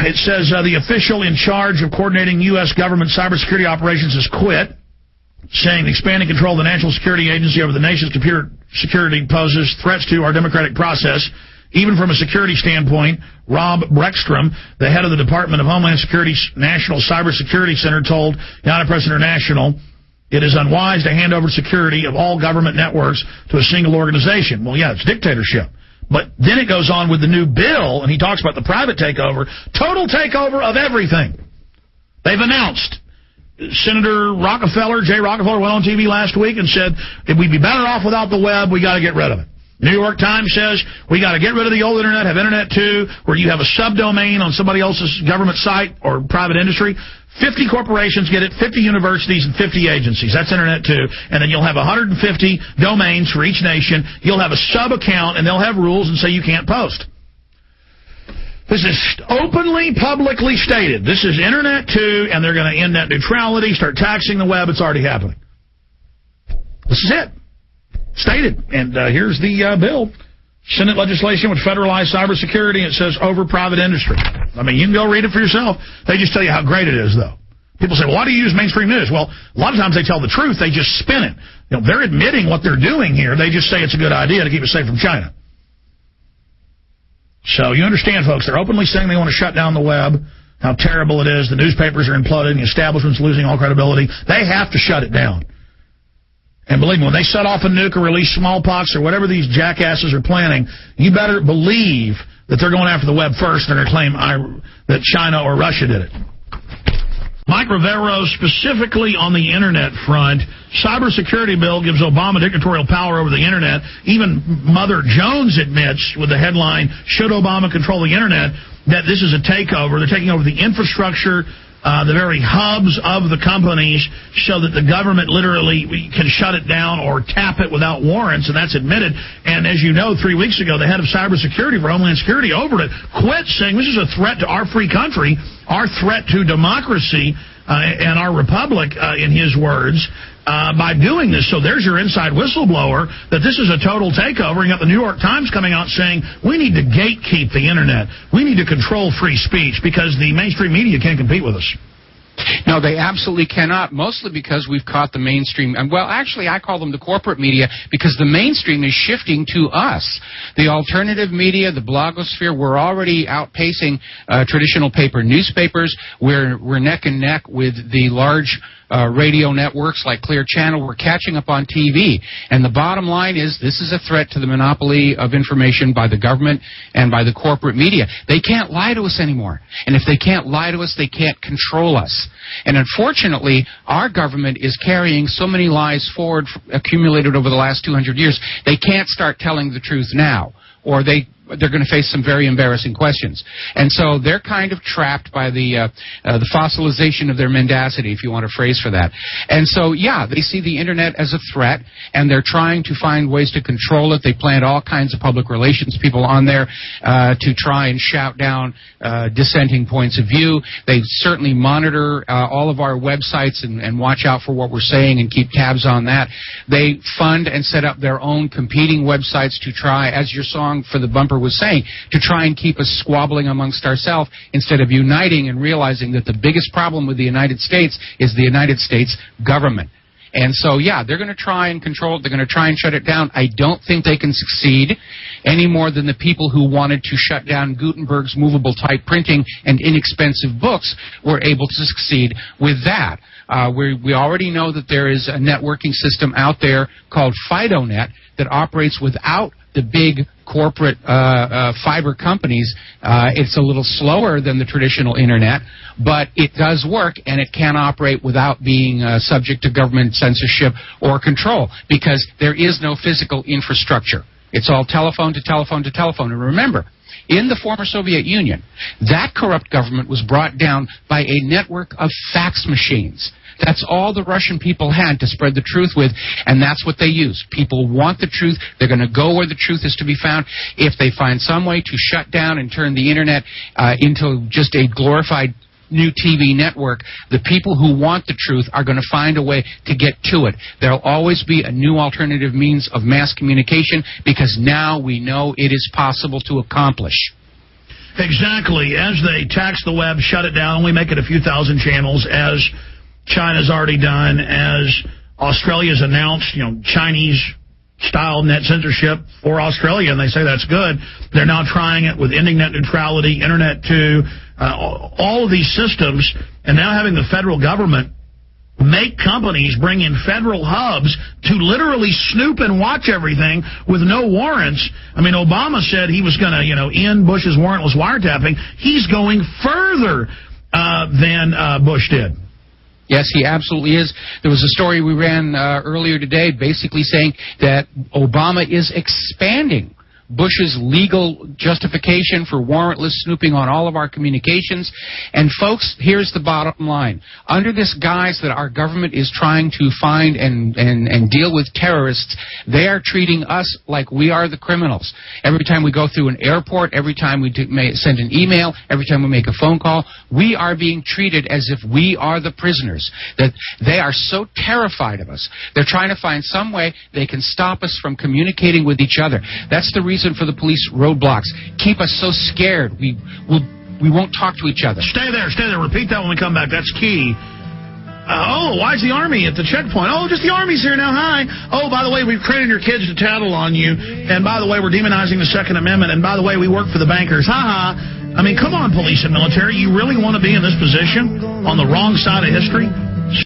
it says the official in charge of coordinating U.S. government cybersecurity operations has quit, saying expanding control of the National Security Agency over the nation's computer security poses threats to our democratic process. Even from a security standpoint, Rob Breckstrom, the head of the Department of Homeland Security's National Cybersecurity Center, told United Press International it is unwise to hand over security of all government networks to a single organization. Well, yeah, it's dictatorship. But then it goes on with the new bill, and he talks about the private takeover, total takeover of everything. They've announced. Senator Rockefeller, Jay Rockefeller, went on TV last week and said, if we'd be better off without the web, we got to get rid of it. New York Times says we got to get rid of the old Internet, have Internet 2, where you have a subdomain on somebody else's government site or private industry. 50 corporations get it, 50 universities, and 50 agencies. That's Internet 2. And then you'll have 150 domains for each nation. You'll have a sub-account, and they'll have rules and say you can't post. This is openly, publicly stated. This is Internet 2, and they're going to end net neutrality, start taxing the web. It's already happening. This is it. Stated. And here's the bill. Senate legislation would federalize cybersecurity. It says over private industry. I mean, you can go read it for yourself. They just tell you how great it is, though. People say, well, why do you use mainstream news? Well, a lot of times they tell the truth. They just spin it. You know, they're admitting what they're doing here. They just say it's a good idea to keep it safe from China. So you understand, folks, they're openly saying they want to shut down the web, how terrible it is. The newspapers are imploding. The establishment's losing all credibility. They have to shut it down. And believe me, when they set off a nuke or release smallpox or whatever these jackasses are planning, you better believe that they're going after the web first and they're going to claim that China or Russia did it. Mike Rivero, specifically on the Internet front, cybersecurity bill gives Obama dictatorial power over the Internet. Even Mother Jones admits with the headline, should Obama control the Internet, that this is a takeover. They're taking over the infrastructure, the very hubs of the companies, so that the government literally can shut it down or tap it without warrants, and that's admitted. And as you know, 3 weeks ago, the head of cybersecurity for Homeland Security over it quit, saying this is a threat to our free country, our threat to democracy and our republic, in his words, by doing this. So there's your inside whistleblower that this is a total takeover. You got the New York Times coming out saying we need to gatekeep the Internet. We need to control free speech because the mainstream media can't compete with us. No, they absolutely cannot, mostly because we've caught the mainstream. And well, actually, I call them the corporate media because the mainstream is shifting to us. The alternative media, the blogosphere, we're already outpacing traditional paper newspapers. We're neck and neck with the large radio networks like Clear Channel. We're catching up on TV. And the bottom line is this is a threat to the monopoly of information by the government and by the corporate media. They can't lie to us anymore. And if they can't lie to us, they can't control us. And unfortunately, our government is carrying so many lies forward accumulated over the last 200 years, they can't start telling the truth now, or they're going to face some very embarrassing questions. And so they're kind of trapped by the fossilization of their mendacity, if you want a phrase for that. And so, yeah, they see the Internet as a threat, and they're trying to find ways to control it. They plant all kinds of public relations people on there to try and shout down dissenting points of view. They certainly monitor all of our websites and watch out for what we're saying and keep tabs on that. They fund and set up their own competing websites to try, as your song for the bumper was saying, to try and keep us squabbling amongst ourselves instead of uniting and realizing that the biggest problem with the United States is the United States government. And so, yeah, they're going to try and control it. They're going to try and shut it down. I don't think they can succeed any more than the people who wanted to shut down Gutenberg's movable type printing and inexpensive books were able to succeed with that. We already know that there is a networking system out there called FidoNet that operates without the big corporate fiber companies. It's a little slower than the traditional Internet, but it does work, and it can operate without being subject to government censorship or control because there is no physical infrastructure. It's all telephone to telephone to telephone. And remember, in the former Soviet Union, that corrupt government was brought down by a network of fax machines. That's all the Russian people had to spread the truth with, and that's what they use. People want the truth. They're going to go where the truth is to be found. If they find some way to shut down and turn the Internet into just a glorified new TV network, the people who want the truth are going to find a way to get to it. There'll always be a new alternative means of mass communication because now we know it is possible to accomplish. Exactly. As they tax the web, shut it down, only make it a few thousand channels, as China's already done, as Australia's announced, Chinese-style net censorship for Australia, and they say that's good. They're now trying it with ending net neutrality, Internet 2, all of these systems, and now having the federal government make companies bring in federal hubs to literally snoop and watch everything with no warrants. I mean, Obama said he was going to, end Bush's warrantless wiretapping. He's going further than Bush did. Yes, he absolutely is. There was a story we ran earlier today basically saying that Obama is expanding Bush's legal justification for warrantless snooping on all of our communications. And folks, here's the bottom line. Under this guise that our government is trying to find and deal with terrorists, they are treating us like we are the criminals. Every time we go through an airport, every time we send an email, every time we make a phone call, we are being treated as if we are the prisoners. That they are so terrified of us. They're trying to find some way they can stop us from communicating with each other. That's the reason for the police roadblocks. Keep us so scared we won't talk to each other. Stay there. Repeat that when we come back. That's key. Why is the Army at the checkpoint? Oh, just the Army's here now. Hi. Oh, by the way, we've trained your kids to tattle on you. And by the way, we're demonizing the Second Amendment. And by the way, we work for the bankers. Ha-ha. I mean, come on, police and military. You really want to be in this position on the wrong side of history?